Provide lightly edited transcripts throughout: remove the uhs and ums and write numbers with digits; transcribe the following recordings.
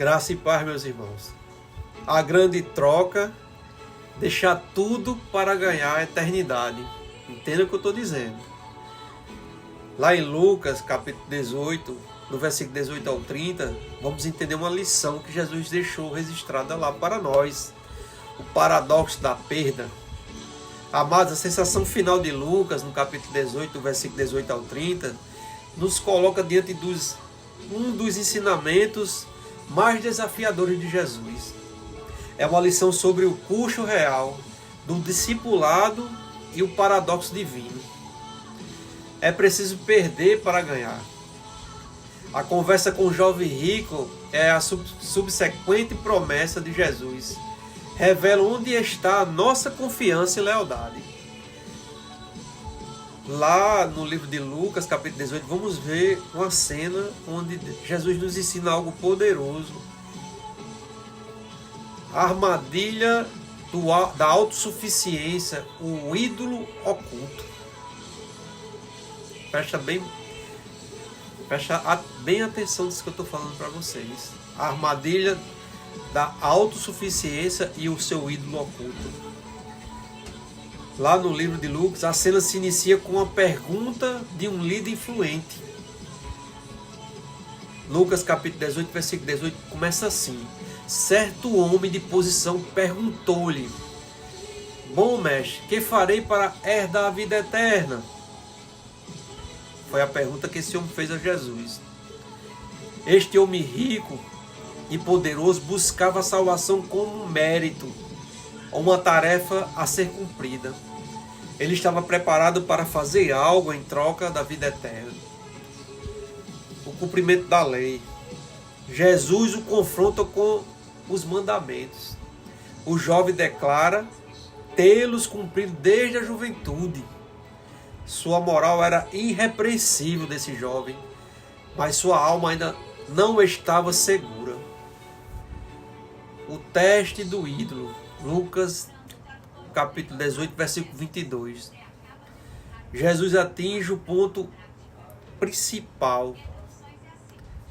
Graça e paz, meus irmãos. A grande troca, deixar tudo para ganhar a eternidade. Entenda o que eu estou dizendo. Lá em Lucas, capítulo 18, no versículo 18 ao 30, vamos entender uma lição que Jesus deixou registrada lá para nós. O paradoxo da perda. Amados, a sensação final de Lucas, no capítulo 18, do versículo 18 ao 30, nos coloca diante um dos ensinamentos mais desafiadores de Jesus. É uma lição sobre o custo real do discipulado e o paradoxo divino. É preciso perder para ganhar. A conversa com o jovem rico é a subsequente promessa de Jesus. Revela onde está a nossa confiança e lealdade. Lá no livro de Lucas, capítulo 18, vamos ver uma cena onde Jesus nos ensina algo poderoso. A armadilha da autossuficiência, o ídolo oculto. Presta bem atenção nisso que eu estou falando para vocês. A armadilha da autossuficiência e o seu ídolo oculto. Lá no livro de Lucas, a cena se inicia com uma pergunta de um líder influente. Lucas capítulo 18, versículo 18, começa assim. Certo homem de posição perguntou-lhe: Bom mestre, que farei para herdar a vida eterna? Foi a pergunta que esse homem fez a Jesus. Este homem rico e poderoso buscava a salvação como um mérito, ou uma tarefa a ser cumprida. Ele estava preparado para fazer algo em troca da vida eterna. O cumprimento da lei. Jesus o confronta com os mandamentos. O jovem declara tê-los cumprido desde a juventude. Sua moral era irrepreensível desse jovem, mas sua alma ainda não estava segura. O teste do ídolo. Lucas capítulo 18, versículo 22. Jesus atinge o ponto principal.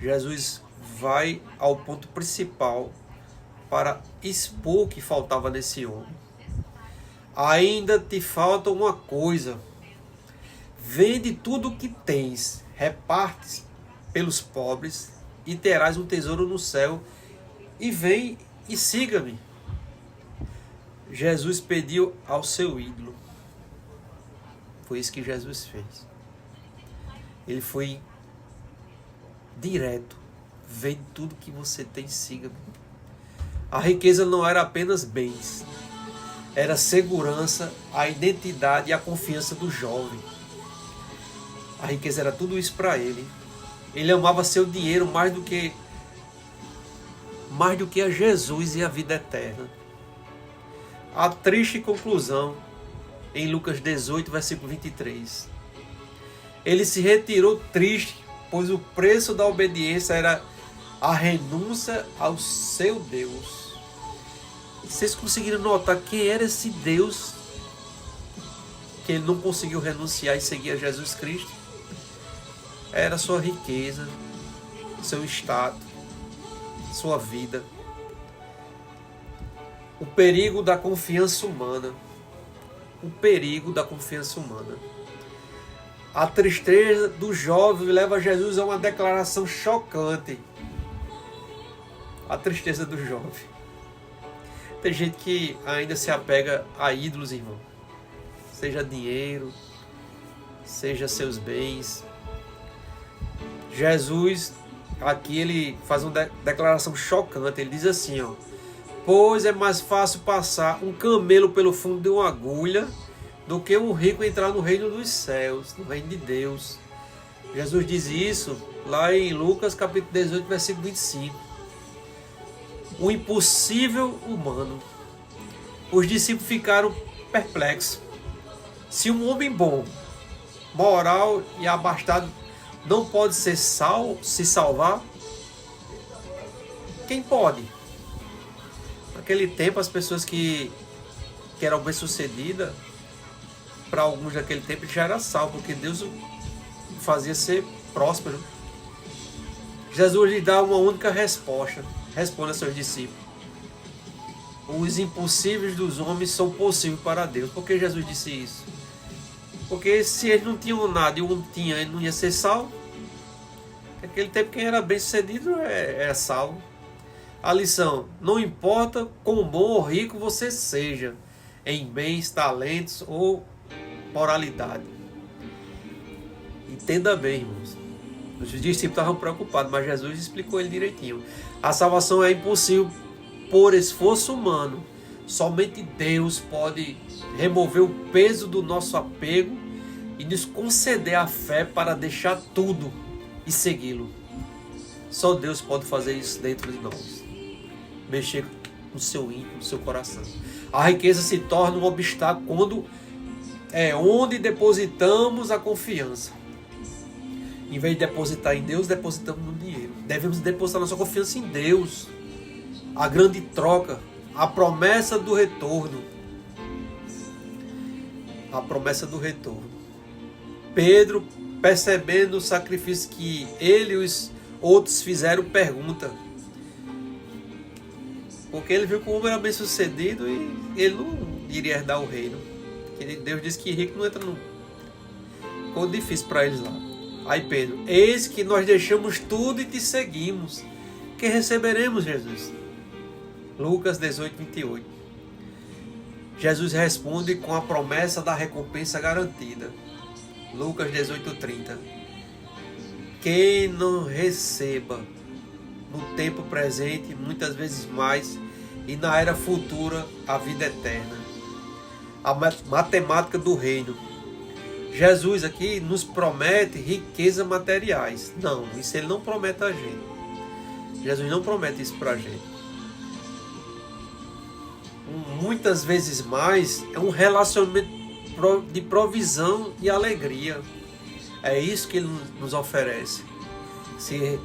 Jesus vai ao ponto principal para expor o que faltava nesse homem. Ainda te falta uma coisa. Vende tudo o que tens, reparte pelos pobres e terás um tesouro no céu. E vem e siga-me. Jesus pediu ao seu ídolo. Foi isso que Jesus fez. Ele foi direto. Vende tudo que você tem, siga-me. A riqueza não era apenas bens. Era a segurança, a identidade e a confiança do jovem. A riqueza era tudo isso para ele. Ele amava seu dinheiro mais do que a Jesus e a vida eterna. A triste conclusão em Lucas 18, versículo 23. Ele se retirou triste, pois o preço da obediência era a renúncia ao seu Deus. Vocês conseguiram notar quem era esse Deus que ele não conseguiu renunciar e seguir a Jesus Cristo? Era sua riqueza, seu estado, sua vida. O perigo da confiança humana. O perigo da confiança humana. A tristeza do jovem leva Jesus a uma declaração chocante. A tristeza do jovem. Tem gente que ainda se apega a ídolos, irmão. Seja dinheiro, seja seus bens. Jesus, aqui ele faz uma declaração chocante. Ele diz assim, ó. Pois é mais fácil passar um camelo pelo fundo de uma agulha do que um rico entrar no reino dos céus, no reino de Deus. Jesus diz isso lá em Lucas capítulo 18, versículo 25. O impossível humano. Os discípulos ficaram perplexos. Se um homem bom, moral e abastado não pode se salvar, quem pode? Naquele tempo, as pessoas que eram bem-sucedidas, para alguns daquele tempo já era salvo, porque Deus o fazia ser próspero. Jesus lhe dá uma única resposta. responde a seus discípulos: os impossíveis dos homens são possíveis para Deus. Por que Jesus disse isso? Porque se eles não tinham nada e o homem tinha, ele não ia ser salvo. Naquele tempo quem era bem sucedido era salvo. A lição: não importa quão bom ou rico você seja em bens, talentos ou moralidade. Entenda bem, irmãos. Os discípulos estavam preocupados, mas Jesus explicou ele direitinho. A salvação é impossível por esforço humano. Somente Deus pode remover o peso do nosso apego e nos conceder a fé para deixar tudo e segui-lo. Só Deus pode fazer isso dentro de nós. Mexer no seu íntimo, no seu coração. A riqueza se torna um obstáculo quando é onde depositamos a confiança. Em vez de depositar em Deus, depositamos no dinheiro. Devemos depositar nossa confiança em Deus. A grande troca, a promessa do retorno. A promessa do retorno. Pedro, percebendo o sacrifício que ele e os outros fizeram, pergunta. Porque ele viu que o homem era bem sucedido e ele não iria herdar o reino. Porque Deus disse que rico não entra no... Ficou difícil para eles lá. Aí Pedro: eis que nós deixamos tudo e te seguimos. Que receberemos, Jesus? Lucas 18, 28. Jesus responde com a promessa da recompensa garantida. Lucas 18, 30. Quem não receba no tempo presente, muitas vezes mais, e na era futura, a vida eterna. A matemática do reino. Jesus aqui nos promete riquezas materiais. Não, isso ele não promete a gente. Jesus não promete isso para a gente. Muitas vezes mais é um relacionamento de provisão e alegria. É isso que ele nos oferece. Se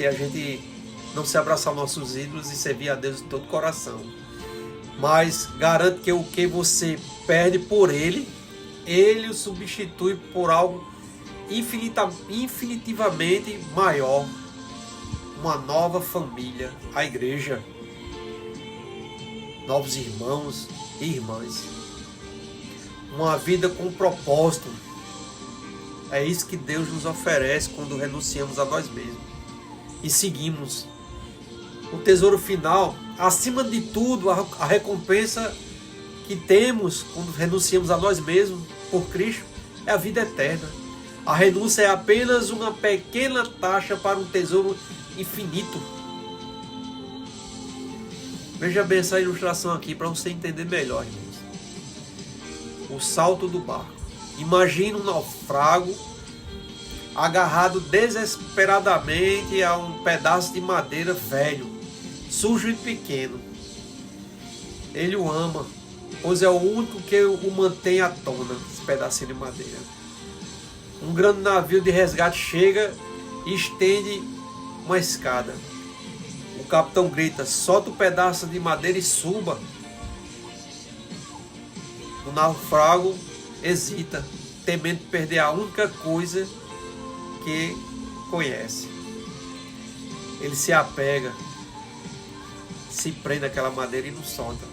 a gente não se abraçar aos nossos ídolos e servir a Deus de todo o coração. Mas garanto que o que você perde por ele, ele o substitui por algo infinitivamente maior. Uma nova família, a igreja. Novos irmãos e irmãs. Uma vida com propósito. É isso que Deus nos oferece quando renunciamos a nós mesmos e seguimos. O tesouro final, acima de tudo, a recompensa que temos quando renunciamos a nós mesmos por Cristo é a vida eterna. A renúncia é apenas uma pequena taxa para um tesouro infinito. Veja bem essa ilustração aqui para você entender melhor, irmãos. O salto do barco. Imagina um naufrago agarrado desesperadamente a um pedaço de madeira velho, sujo e pequeno. Ele o ama, pois é o único que o mantém à tona, esse pedacinho de madeira. Um grande navio de resgate chega e estende uma escada. O capitão grita: solta o pedaço de madeira e suba. O naufrago hesita, temendo perder a única coisa que conhece. Ele se apega, se prende àquela madeira e não solta.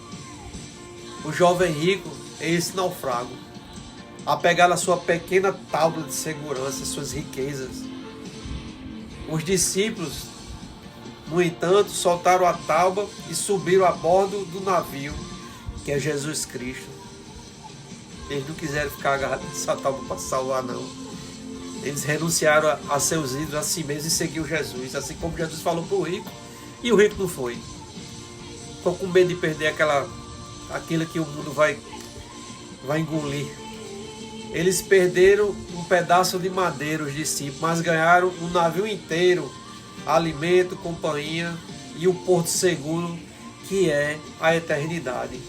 O jovem rico é esse naufrago, apegado à sua pequena tábua de segurança, suas riquezas. Os discípulos, no entanto, soltaram a tábua e subiram a bordo do navio, que é Jesus Cristo. Eles não quiseram ficar agarrados nessa tábua para salvar, não. Eles renunciaram a seus ídolos, a si mesmos, e seguiram Jesus, assim como Jesus falou para o rico, e o rico não foi. Ficou com medo de perder aquilo que o mundo vai engolir. Eles perderam um pedaço de madeira, os discípulos, mas ganharam um navio inteiro, alimento, companhia e o porto seguro, que é a eternidade.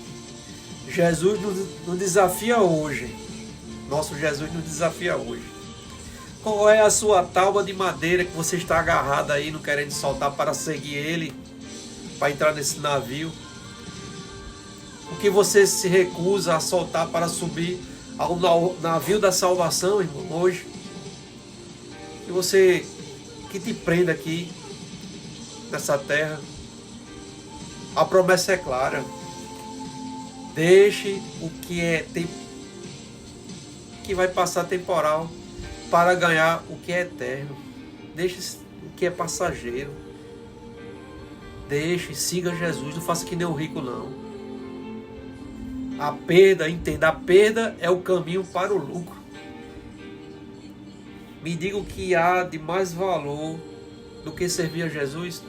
Jesus nos desafia hoje. Nosso Jesus nos desafia hoje. Qual é a sua tábua de madeira que você está agarrado aí, não querendo soltar para seguir Ele, para entrar nesse navio? O que você se recusa a soltar para subir ao navio da salvação, irmão, hoje? Que te prenda aqui. nessa terra. A promessa é clara. Deixe o que vai passar temporal para ganhar o que é eterno. Deixe o que é passageiro. Deixe, siga Jesus, não faça que nem o rico não. A perda, entenda, a perda é o caminho para o lucro. Me diga o que há de mais valor do que servir a Jesus.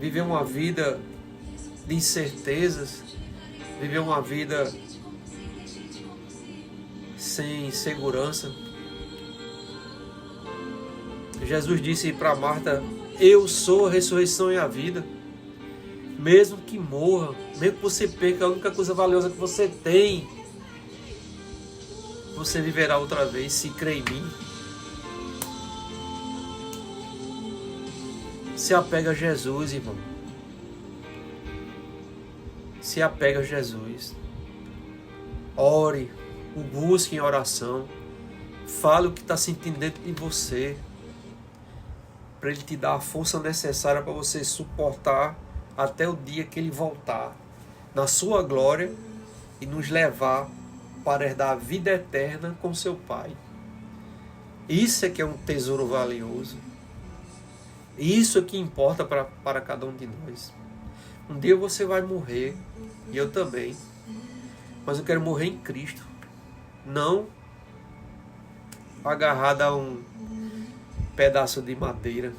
Viver uma vida de incertezas, viver uma vida sem segurança. Jesus disse para Marta: eu sou a ressurreição e a vida. Mesmo que morra, mesmo que você perca a única coisa valiosa que você tem, você viverá outra vez se crê em mim. Se apega a Jesus, irmão. Se apega a Jesus. Ore, o busque em oração. Fale o que está sentindo dentro de você, para Ele te dar a força necessária para você suportar até o dia que Ele voltar na sua glória e nos levar para herdar a vida eterna com seu Pai. Isso é que é um tesouro valioso. Isso é que importa para cada um de nós. Um dia você vai morrer, e eu também, mas eu quero morrer em Cristo, não agarrado a um pedaço de madeira,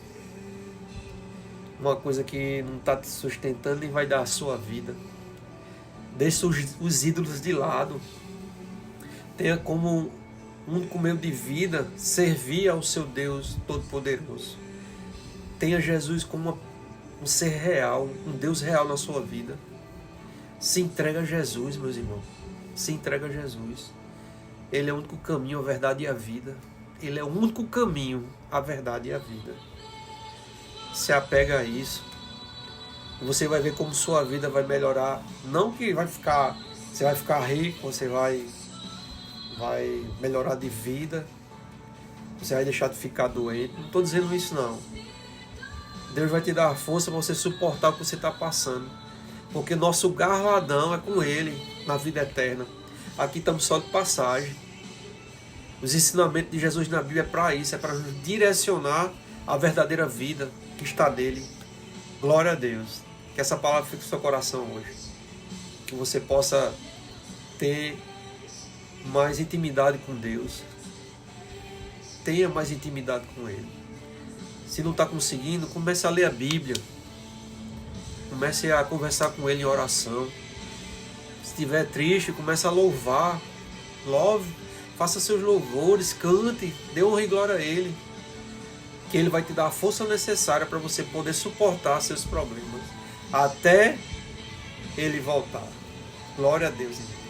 uma coisa que não está te sustentando e vai dar a sua vida. Deixe os ídolos de lado. Tenha como único meio de vida servir ao seu Deus Todo-Poderoso. Tenha Jesus como um ser real, um Deus real na sua vida. Se entrega a Jesus, meus irmãos. Se entrega a Jesus. Ele é o único caminho, a verdade e a vida. Ele é o único caminho, a verdade e a vida. Se apega a isso. E você vai ver como sua vida vai melhorar. Não que você vai ficar rico, você vai melhorar de vida. Você vai deixar de ficar doente. Não estou dizendo isso não. Deus vai te dar a força para você suportar o que você está passando. Porque nosso galardão é com Ele na vida eterna. Aqui estamos só de passagem. Os ensinamentos de Jesus na Bíblia é para isso. É para nos direcionar à verdadeira vida que está nele. Glória a Deus. Que essa palavra fique no seu coração hoje. Que você possa ter mais intimidade com Deus. Tenha mais intimidade com Ele. Se não está conseguindo, comece a ler a Bíblia. Comece a conversar com Ele em oração. Se estiver triste, comece a louvar. Louve, faça seus louvores, cante, dê honra e glória a Ele. Que Ele vai te dar a força necessária para você poder suportar seus problemas. Até Ele voltar. Glória a Deus, irmão.